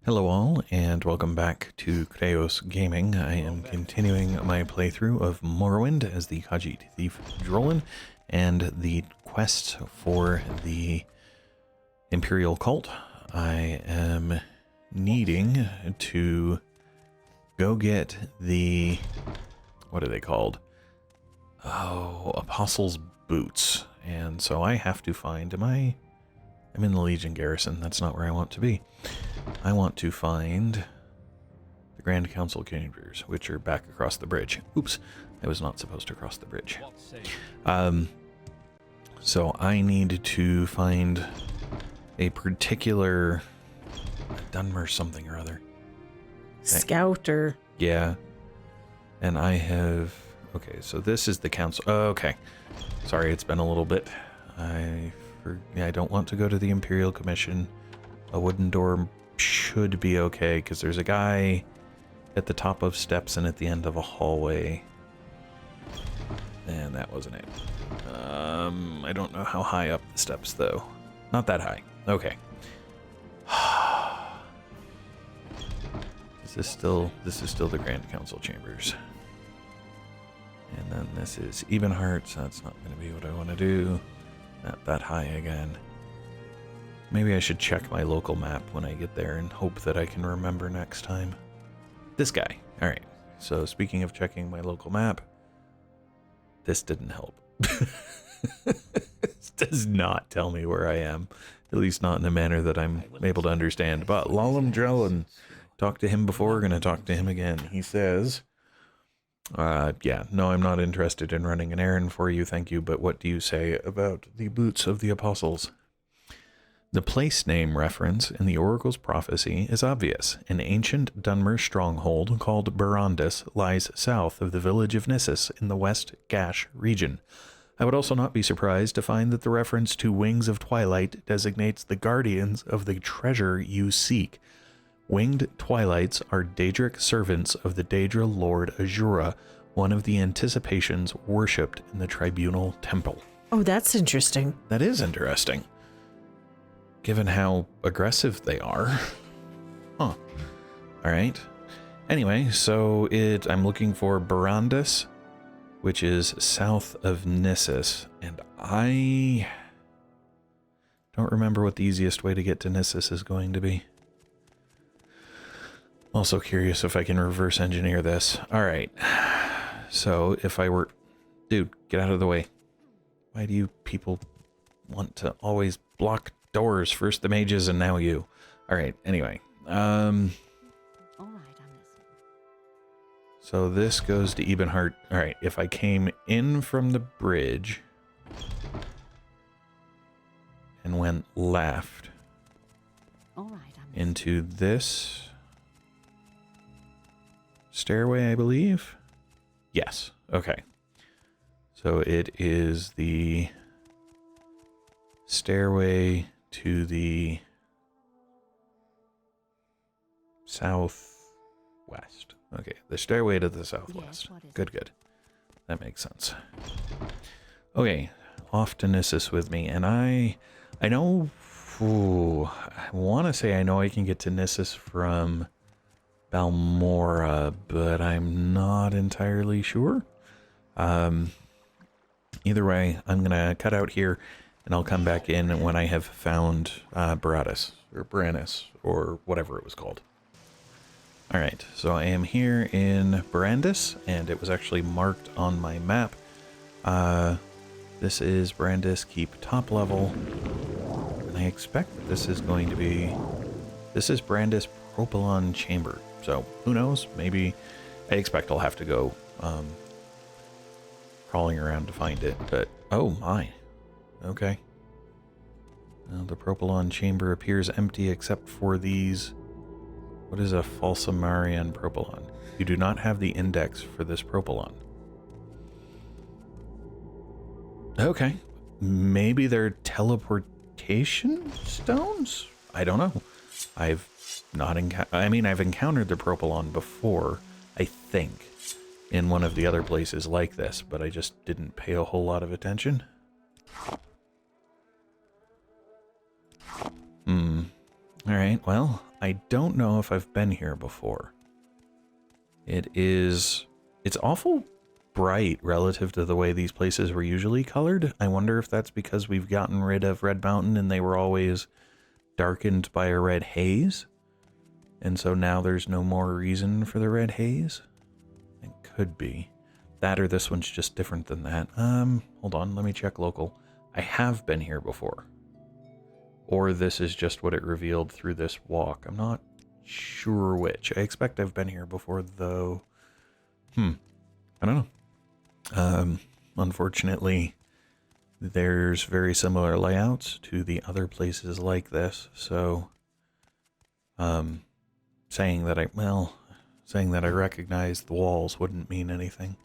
Hello all, and welcome back to Chreos Gaming. I am continuing my playthrough of Morrowind as the Khajit Thief Drolan, and the quest for the Imperial cult. I am needing to go get the... what are they called? Oh, Apostles' Boots. And so I have to find... I'm in the Legion Garrison. That's not where I want to be. I want to find the Grand Council chambers, which are back across the bridge. Oops, I was not supposed to cross the bridge. So I need to find a particular Dunmer something or other. Scouter. Yeah. And I have... okay, so this is the council. Oh, okay. Sorry, it's been a little bit. I don't want to go to the Imperial Commission. A wooden door should be okay, because there's a guy at the top of steps and at the end of a hallway. And that wasn't it. I don't know how high up the steps, though. Not that high. Okay. This is still the Grand Council chambers. And then this is Ebenheart, so that's not going to be what I want to do. Not that high again. Maybe I should check my local map when I get there and hope that I can remember next time. This guy. Alright. So speaking of checking my local map, this didn't help. This does not tell me where I am. At least not in a manner that I'm able to understand. But Drolan, talked to him before, gonna talk to him again. He says... yeah, no, I'm not interested in running an errand for you, thank you, but what do you say about the Boots of the Apostles? The place name reference in the Oracle's prophecy is obvious. An ancient Dunmer stronghold called Barandus lies south of the village of Nissus in the West Gash region. I would also not be surprised to find that the reference to Wings of Twilight designates the guardians of the treasure you seek. Winged Twilights are Daedric servants of the Daedra Lord Azura, one of the anticipations worshipped in the Tribunal Temple. Oh, that's interesting. That is interesting. Given how aggressive they are. Huh. Alright. Anyway, so I'm looking for Barandus, which is south of Nissus, and I don't remember what the easiest way to get to Nissus is going to be. Also curious if I can reverse engineer this. Alright. So if I were... dude, get out of the way. Why do you people want to always block doors? First the mages and now you. Alright, anyway. Alright, So this goes to Ebenheart. Alright, if I came in from the bridge and went left into this stairway, I believe. Yes. Okay. So it is the stairway to the southwest. Okay, the stairway to the southwest. Yes, Good. That makes sense. Okay, off to Nissus with me, and I know. Ooh, I want to say I know I can get to Nissus from Balmora, but I'm not entirely sure. Either way, I'm going to cut out here, and I'll come back in when I have found Baratus, or Brannis, or whatever it was called. Alright, so I am here in Barandus, and it was actually marked on my map. This is Barandus Keep top level, and I expect that this is going to be... this is Barandus Propylon Chamber. So, who knows? Maybe... I expect I'll have to go crawling around to find it, but... oh my. Okay. Well, the Propylon Chamber appears empty except for these... what is a Falsamarian Propylon? You do not have the index for this Propylon. Okay. Maybe they're teleportation stones? I don't know. I've not I've encountered the Propylon before, I think, in one of the other places like this, but I just didn't pay a whole lot of attention. Alright, well, I don't know if I've been here before. It's awful bright relative to the way these places were usually colored. I wonder if that's because we've gotten rid of Red Mountain and they were always darkened by a red haze. And so now there's no more reason for the red haze. It could be. That or this one's just different than that. Hold on, let me check local. I have been here before. Or this is just what it revealed through this walk. I'm not sure which. I expect I've been here before, though. I don't know. Unfortunately, there's very similar layouts to the other places like this, so saying that I recognize the walls wouldn't mean anything.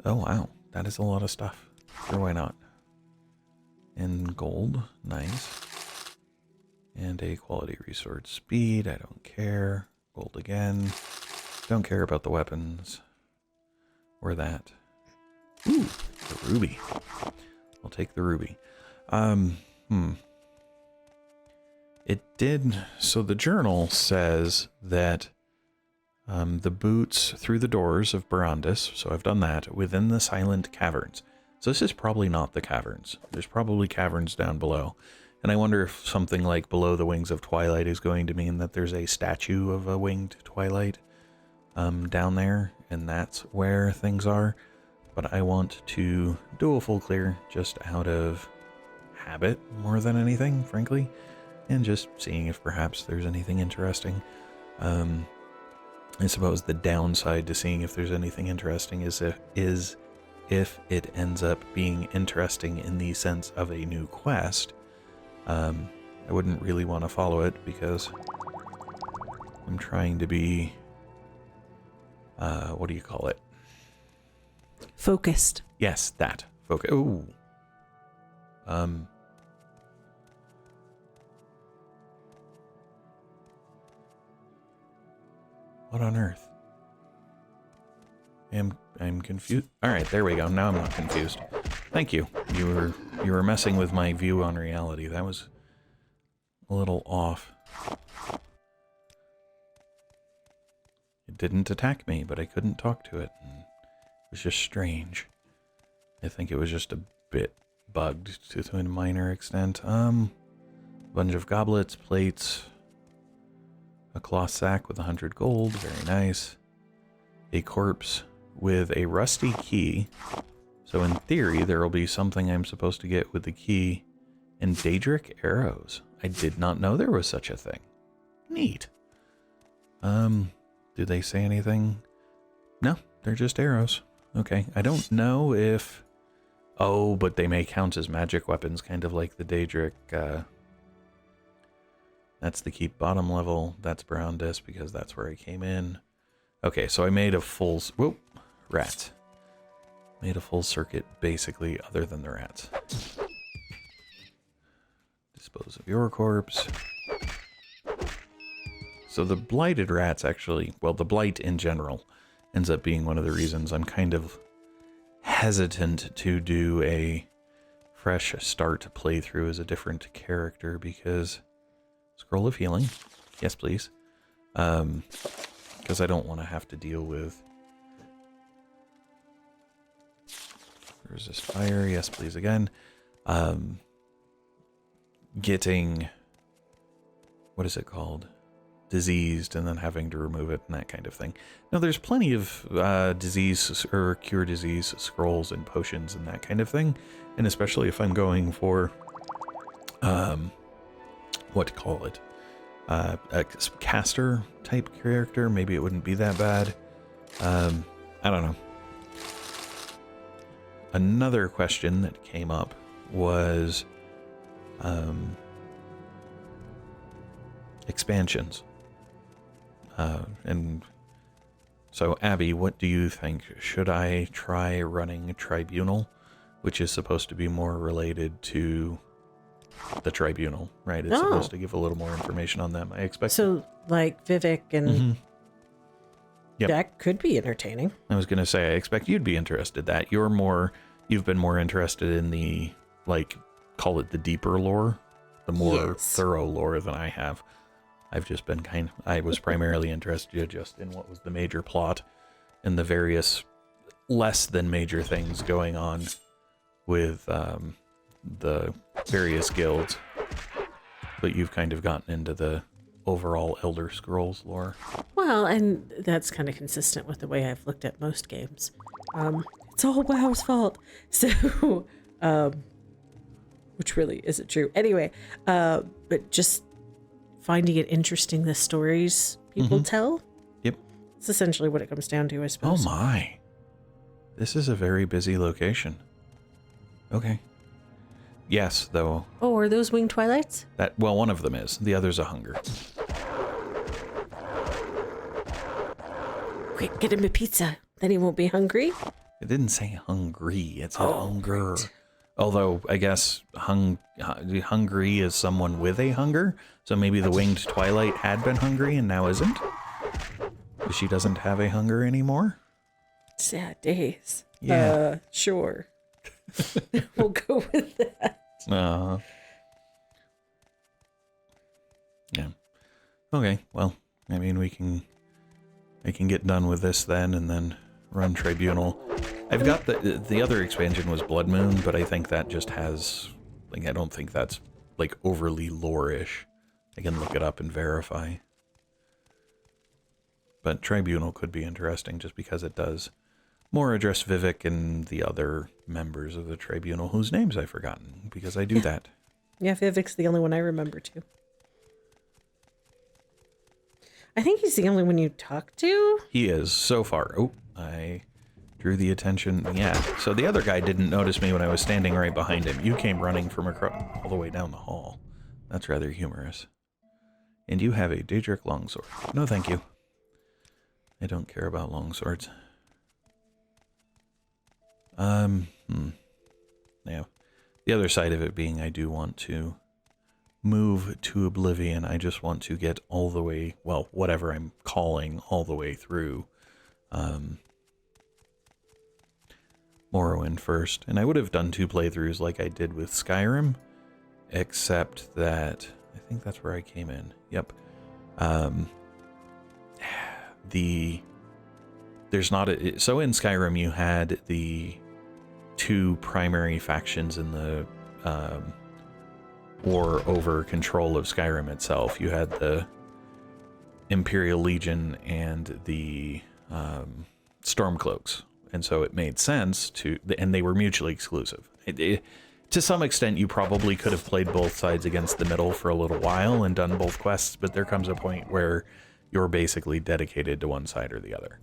Oh wow, that is a lot of stuff. Sure, why not? And gold, nice. And a quality resource speed, I don't care. Gold again. Don't care about the weapons. Or that. Ooh, the ruby. I'll take the ruby. It did, so the journal says that the boots through the doors of Barandis, so I've done that, within the silent caverns. So this is probably not the caverns. There's probably caverns down below. And I wonder if something like below the wings of Twilight is going to mean that there's a statue of a winged Twilight down there, and that's where things are. But I want to do a full clear just out of habit more than anything, frankly, and just seeing if perhaps there's anything interesting. I suppose the downside to seeing if there's anything interesting is if it ends up being interesting in the sense of a new quest. I wouldn't really want to follow it because I'm trying to be, what do you call it? Focused. Yes, that. Focus. Ooh. What on earth? I'm confused. All right, there we go. Now I'm not confused. Thank you. You were messing with my view on reality. That was a little off. It didn't attack me, but I couldn't talk to it. And it was just strange. I think it was just a bit bugged to a minor extent. Bunch of goblets, plates, a cloth sack with 100 gold, very nice. A corpse with a rusty key. So in theory, there will be something I'm supposed to get with the key. And Daedric arrows. I did not know there was such a thing. Neat. Do they say anything? No, they're just arrows. Okay, I don't know if... Oh, but they may count as magic weapons, kind of like the Daedric. That's the keep bottom level. That's brown disc because that's where I came in. Okay, so I made a full... Whoop, rat. Made a full circuit, basically, other than the rats. Dispose of your corpse. So the blighted rats actually... Well, the blight in general ends up being one of the reasons I'm kind of hesitant to do a fresh start playthrough as a different character because... Scroll of healing. Yes, please. Because I don't want to have to deal with... Resist fire. Yes, please, again. Getting... What is it called? Diseased and then having to remove it and that kind of thing. Now, there's plenty of disease or cure disease scrolls and potions and that kind of thing. And especially if I'm going for... what to call it, a caster type character, maybe it wouldn't be that bad. I don't know. Another question that came up was expansions. And so, Abby, what do you think? Should I try running Tribunal, which is supposed to be more related to the Tribunal, right? It's supposed to give a little more information on them. I expect. So, like Vivek and Yep. Jack could be entertaining. I was going to say, I expect you'd be interested. That you've been more interested in the, like, call it the deeper lore the more Yes. thorough lore than I have. I've just been I was primarily interested just in what was the major plot and the various less than major things going on with the various guilds. But you've kind of gotten into the overall Elder Scrolls lore. Well, and that's kind of consistent with the way I've looked at most games. It's all WoW's fault. So, which really isn't true. Anyway, but just finding it interesting, the stories people tell. Yep. It's essentially what it comes down to, I Oh suppose. my. This is a very busy location. Okay. Yes, though. Oh, are those winged twilights? Well, one of them is. The other's a hunger. Quick, get him a pizza. Then he won't be hungry. It didn't say hungry. It said hunger. Right. Although, I guess hungry is someone with a hunger. So maybe the winged twilight had been hungry and now isn't. She doesn't have a hunger anymore. Sad days. Yeah. Sure. We'll go with that. Yeah. Okay, well, I mean, I can get done with this then and then run Tribunal. I've got the other expansion was Blood Moon, but I think that just has, like, I don't think that's, like, overly lore-ish. I can look it up and verify. But Tribunal could be interesting just because it does more address Vivek and the other members of the Tribunal whose names I've forgotten, because I do that. Yeah, Vivek's the only one I remember too. I think he's the only one you talk to. He is, so far. Oh, I drew the attention. Yeah, so the other guy didn't notice me when I was standing right behind him. You came running from across all the way down the hall. That's rather humorous. And you have a Daedric longsword. No, thank you. I don't care about longswords. Yeah. The other side of it being I do want to move to Oblivion. I just want to get all the way, well, whatever I'm calling all the way through Morrowind first. And I would have done 2 playthroughs like I did with Skyrim, except that I think that's where I came in. Yep. There's not a, so in Skyrim you had the 2 primary factions in the war over control of Skyrim itself. You had the Imperial Legion and the Stormcloaks, and so it made sense to, and they were mutually exclusive. To some extent, you probably could have played both sides against the middle for a little while and done both quests, but there comes a point where you're basically dedicated to one side or the other.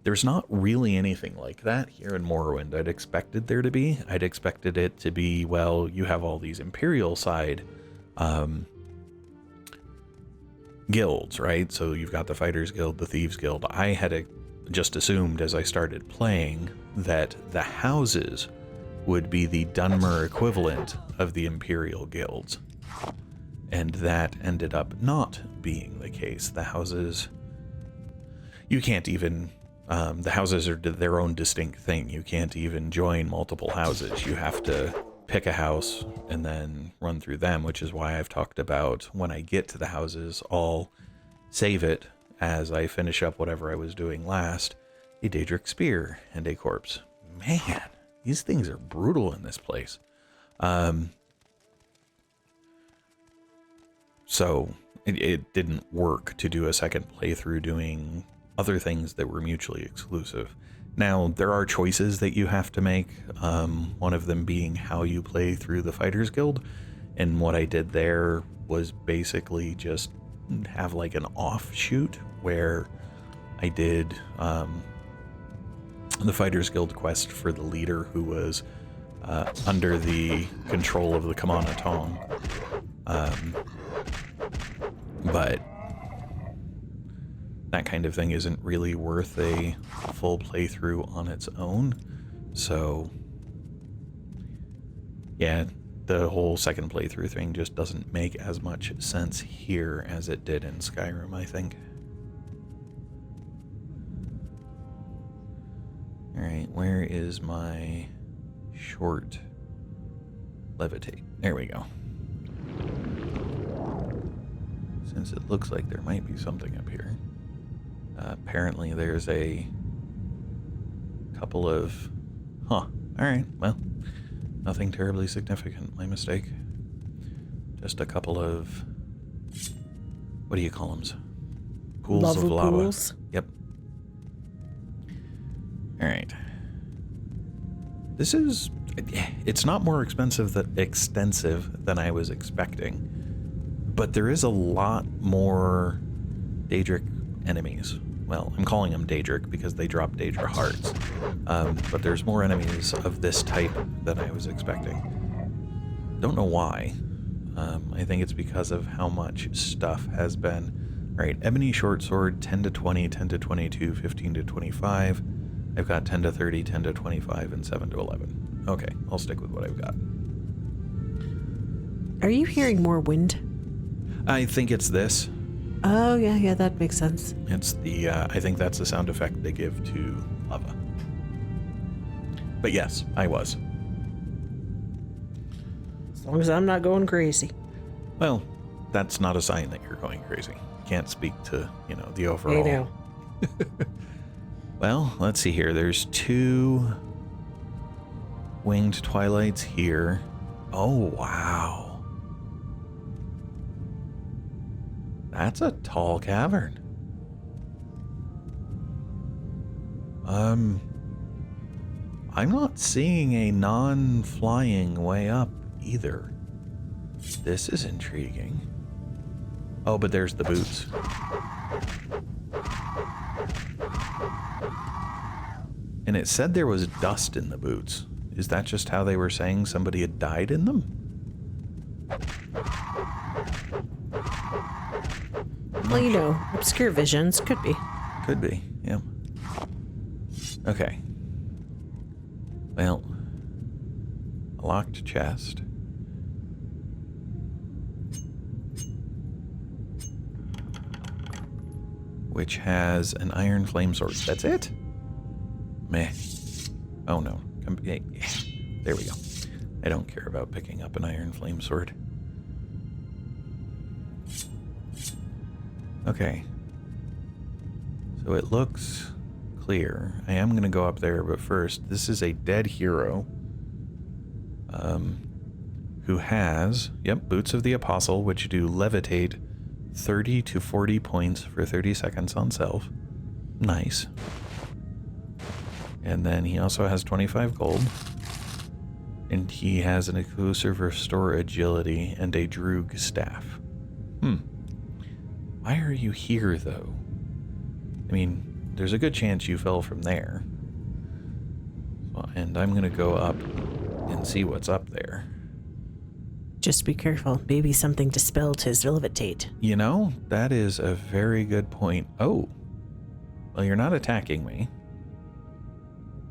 There's not really anything like that here in Morrowind. I'd expected there to be. I'd expected it to be, well, you have all these Imperial side guilds, right? So you've got the Fighters Guild, the Thieves Guild. I had just assumed as I started playing that the houses would be the Dunmer equivalent of the Imperial guilds. And that ended up not being the case. The houses, you can't even, the houses are their own distinct thing. You can't even join multiple houses. You have to pick a house and then run through them, which is why I've talked about when I get to the houses, I'll save it as I finish up whatever I was doing last, a Daedric Spear and a corpse. Man, these things are brutal in this place. So it didn't work to do a second playthrough doing other things that were mutually exclusive. Now, there are choices that you have to make, one of them being how you play through the Fighters Guild, and what I did there was basically just have like an offshoot where I did the Fighters Guild quest for the leader who was under the control of the Kamana Tong. But that kind of thing isn't really worth a full playthrough on its own. So yeah, the whole second playthrough thing just doesn't make as much sense here as it did in Skyrim, I think. Alright, where is my short levitate? There we go. since it looks like there might be something up here. Apparently there's a couple of... Huh. Alright, well, nothing terribly significant. My mistake. Just a couple of... What do you call them? Pools of lava. Pools? Yep. Alright. This is... It's not more extensive than I was expecting. But there is a lot more Daedric enemies. Well, I'm calling them Daedric because they drop Daedra hearts. But there's more enemies of this type than I was expecting. Don't know why. I think it's because of how much stuff has been... Alright, Ebony Short Sword, 10 to 20, 10 to 22, 15 to 25. I've got 10 to 30, 10 to 25, and 7 to 11. Okay, I'll stick with what I've got. Are you hearing more wind? I think it's this. Oh, yeah, that makes sense. It's the, I think that's the sound effect they give to lava. But yes, I was. As long as I'm not going crazy. Well, that's not a sign that you're going crazy. Can't speak to, the overall. I know. Well, let's see here. There's 2 winged twilights here. Oh, wow. That's a tall cavern. I'm not seeing a non-flying way up either. This is intriguing. Oh, but there's the boots. And it said there was dust in the boots. Is that just how they were saying somebody had died in them? Well, obscure visions. Could be. Could be, yeah. Okay. Well, a locked chest. Which has an iron flame sword. That's it? Meh. Oh no. There we go. I don't care about picking up an iron flame sword. Okay. So it looks clear. I am going to go up there, but first, this is a dead hero. Who has, Boots of the Apostle, which do levitate 30 to 40 points for 30 seconds on self. Nice. And then he also has 25 gold. And he has an exclusive restore agility and a Droog staff. Why are you here, though? I mean, there's a good chance you fell from there. And I'm going to go up and see what's up there. Just be careful. Maybe something dispelled his levitate. That is a very good point. Oh. Well, you're not attacking me.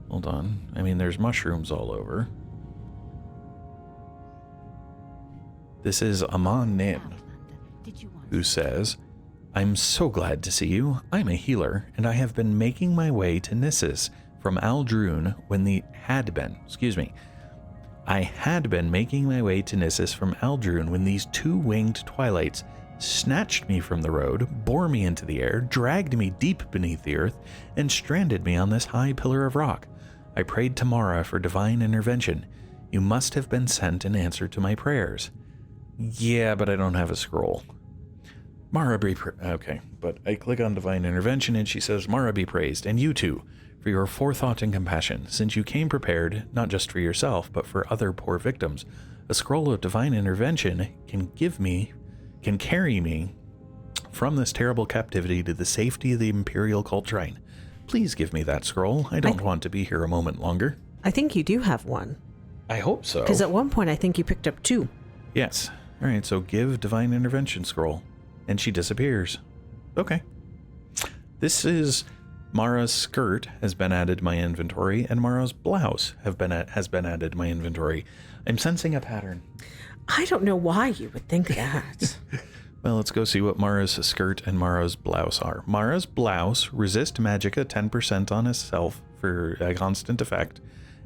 Hold on. I mean, there's mushrooms all over. This is Amon Nin, who says, I'm so glad to see you. I'm a healer, and I have been making my way to Nissus from Aldrune when I had been making my way to Nissus from Aldrune when these 2 winged twilights snatched me from the road, bore me into the air, dragged me deep beneath the earth, and stranded me on this high pillar of rock. I prayed to Mara for divine intervention. You must have been sent in answer to my prayers. Yeah, but I don't have a scroll. Mara be okay, but I click on divine intervention and she says, Mara be praised, and you too, for your forethought and compassion, since you came prepared, not just for yourself, but for other poor victims. A scroll of divine intervention can carry me from this terrible captivity to the safety of the Imperial Cultrine. Please give me that scroll. I don't want to be here a moment longer. I think you do have one. I hope so. Because at one point I think you picked up 2. Yes. All right, so give divine intervention scroll. And she disappears. Okay. This is Mara's skirt has been added to my inventory, and Mara's blouse has been added to my inventory. I'm sensing a pattern. I don't know why you would think that. Well, let's go see what Mara's skirt and Mara's blouse are. Mara's blouse, resist magicka 10% on itself for a constant effect,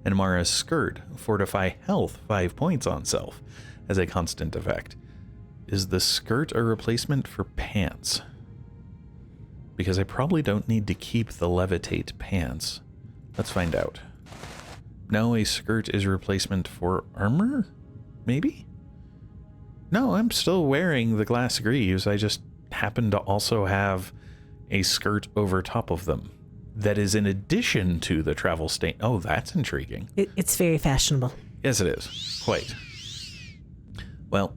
and Mara's skirt, fortify health 5 points on self as a constant effect. Is the skirt a replacement for pants? Because I probably don't need to keep the levitate pants. Let's find out. No, a skirt is a replacement for armor? Maybe? No, I'm still wearing the glass greaves. I just happen to also have a skirt over top of them. That is in addition to the travel stain. Oh, that's intriguing. It's very fashionable. Yes, it is. Quite. Well,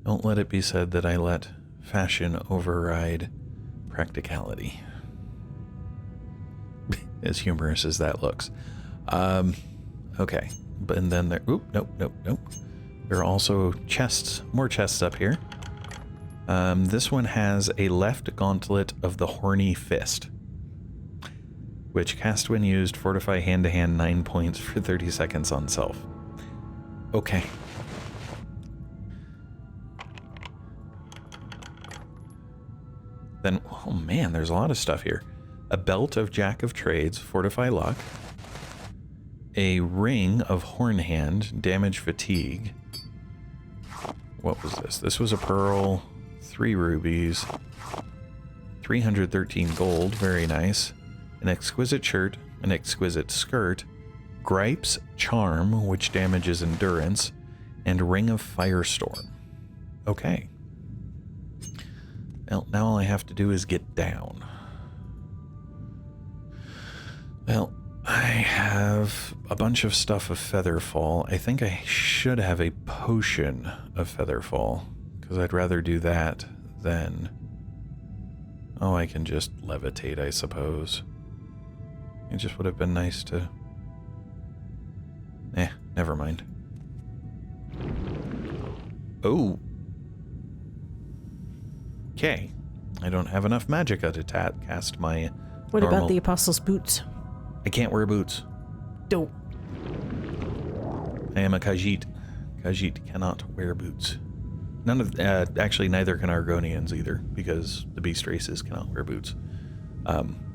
don't let it be said that I let fashion override practicality. As humorous as that looks. Okay. But and then there... Oop, nope. There are also chests, more chests up here. This one has a left gauntlet of the Horny Fist, which cast when used, fortify hand-to-hand 9 points for 30 seconds on self. Okay. Then, oh man, there's a lot of stuff here. A belt of Jack of Trades, fortify luck. A ring of Hornhand, damage fatigue. What was this? This was a pearl, 3 rubies, 313 gold, very nice. An exquisite shirt, an exquisite skirt, Gripes charm, which damages endurance, and ring of firestorm. Okay. Well, now all I have to do is get down. Well, I have a bunch of stuff of Featherfall. I think I should have a potion of Featherfall, because I'd rather do that than... Oh, I can just levitate, I suppose. It just would have been nice to... never mind. Oh. Okay. I don't have enough magicka to cast my What normal... about the Apostle's Boots? I can't wear boots. Don't. I am a Khajit. Khajit cannot wear boots. None of... actually, neither can Argonians either, because the beast races cannot wear boots.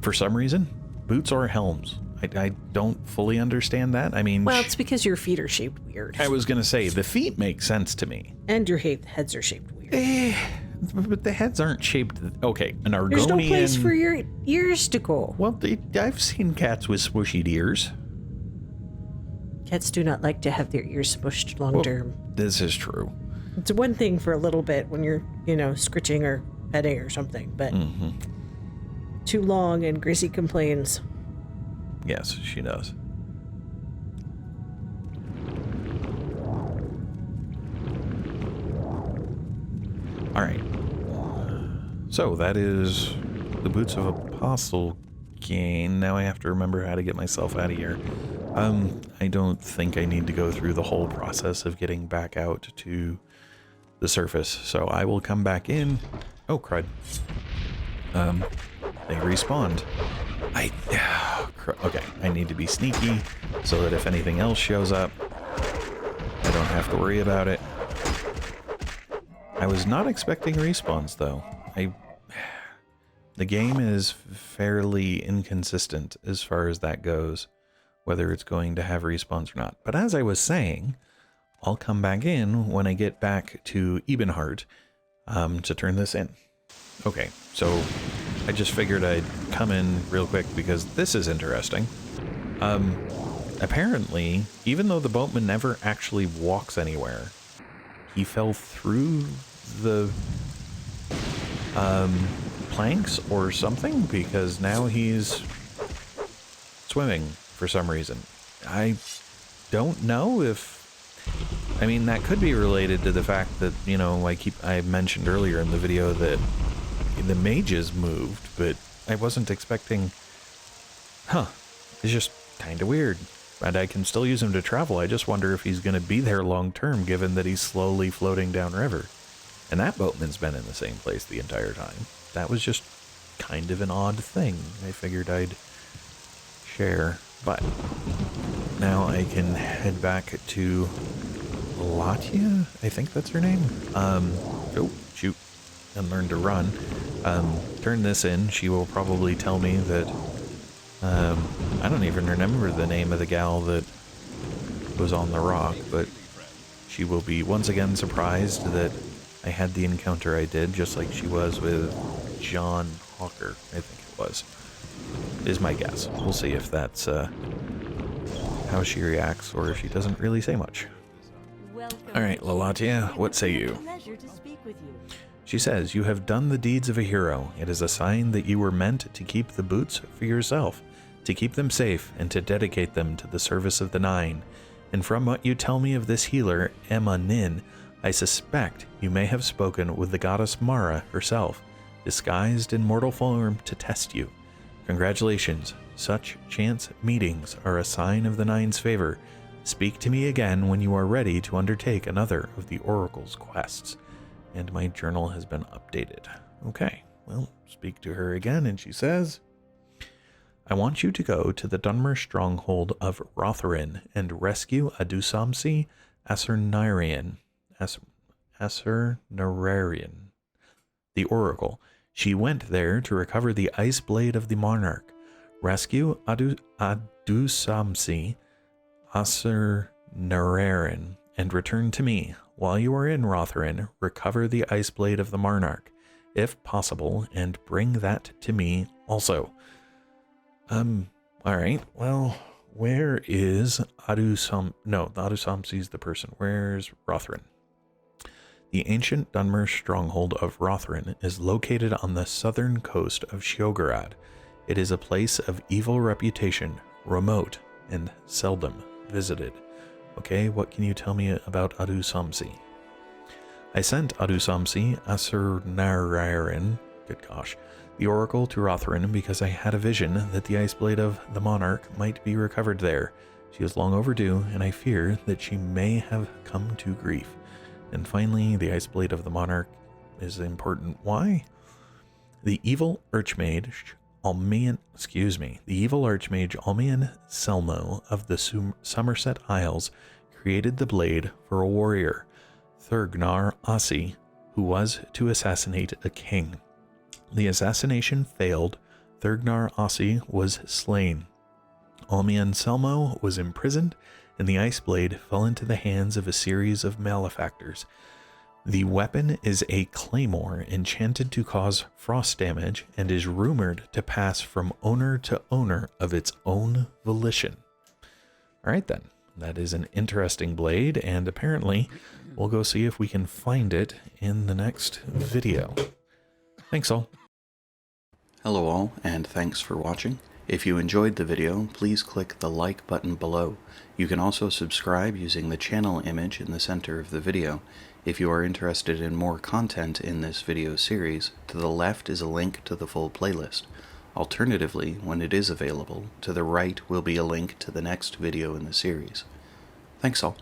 For some reason, boots or helms. I don't fully understand that. I mean... Well, it's because your feet are shaped weird. I was going to say, the feet make sense to me. And your heads are shaped weird. But the heads aren't shaped... Okay, an Argonian... There's no place for your ears to go. Well, I've seen cats with smooshy ears. Cats do not like to have their ears smushed long term. This is true. It's one thing for a little bit when you're, scritching or petting or something, but too long and Gracie complains. Yes, she does. All right. So that is the Boots of Apostle gain. Now I have to remember how to get myself out of here. I don't think I need to go through the whole process of getting back out to the surface. So I will come back in. Oh, crud. They respawned. Okay, I need to be sneaky so that if anything else shows up, I don't have to worry about it. I was not expecting respawns, though. The game is fairly inconsistent as far as that goes, whether it's going to have respawns or not. But as I was saying, I'll come back in when I get back to Ebenheart to turn this in. Okay, so I just figured I'd come in real quick because this is interesting. Apparently, even though the boatman never actually walks anywhere, he fell through the planks or something, because now he's swimming for some reason. I don't know if... I mean, that could be related to the fact that, I mentioned earlier in the video that the mages moved, but I wasn't expecting... It's just kind of weird. And I can still use him to travel. I just wonder if he's going to be there long term, given that he's slowly floating downriver. And that boatman's been in the same place the entire time. That was just kind of an odd thing. I figured I'd share. But now I can head back to Latia, I think that's her name. Oh, shoot. And learn to run. Turn this in. She will probably tell me that... I don't even remember the name of the gal that was on the rock, but she will be once again surprised that I had the encounter I did, just like she was with John Hawker, I think it was, is my guess. We'll see if that's how she reacts, or if she doesn't really say much. Alright, Lalatia, what say you? She says, you have done the deeds of a hero. It is a sign that you were meant to keep the boots for yourself, to keep them safe, and to dedicate them to the service of the Nine. And from what you tell me of this healer, Emma Nin, I suspect you may have spoken with the goddess Mara herself, disguised in mortal form to test you. Congratulations. Such chance meetings are a sign of the Nine's favor. Speak to me again when you are ready to undertake another of the Oracle's quests. And my journal has been updated. Okay, well, speak to her again, and she says, I want you to go to the Dunmer stronghold of Rotherin and rescue Adusamsi Asernarian, the Oracle. She went there to recover the Ice Blade of the Monarch. Rescue Adusamsi Asernarian and return to me. While you are in Rotherin, recover the Ice Blade of the Monarch, if possible, and bring that to me also. Alright, well, where is Adusamsi's the person. Where's Rotherin? The ancient Dunmer stronghold of Rotherin is located on the southern coast of Sheogarad. It is a place of evil reputation, remote, and seldom visited. Okay, what can you tell me about Adusamsi? I sent Adusamsi Asernarian, good gosh, the Oracle to Rotherin because I had a vision that the Ice Blade of the Monarch might be recovered there. She is long overdue, and I fear that she may have come to grief. And finally, the Ice Blade of the Monarch is important. Why? The evil Arch-Mage Almian Selmo of the Somerset Isles created the blade for a warrior, Theurgnar Ossi, who was to assassinate a king. The assassination failed. Theurgnar Ossi was slain. Almian Selmo was imprisoned, and the Ice Blade fell into the hands of a series of malefactors. The weapon is a claymore enchanted to cause frost damage and is rumored to pass from owner to owner of its own volition. Alright then, that is an interesting blade, and apparently we'll go see if we can find it in the next video. Thanks all. Hello all, and thanks for watching. If you enjoyed the video, please click the like button below. You can also subscribe using the channel image in the center of the video. If you are interested in more content in this video series, to the left is a link to the full playlist. Alternatively, when it is available, to the right will be a link to the next video in the series. Thanks all.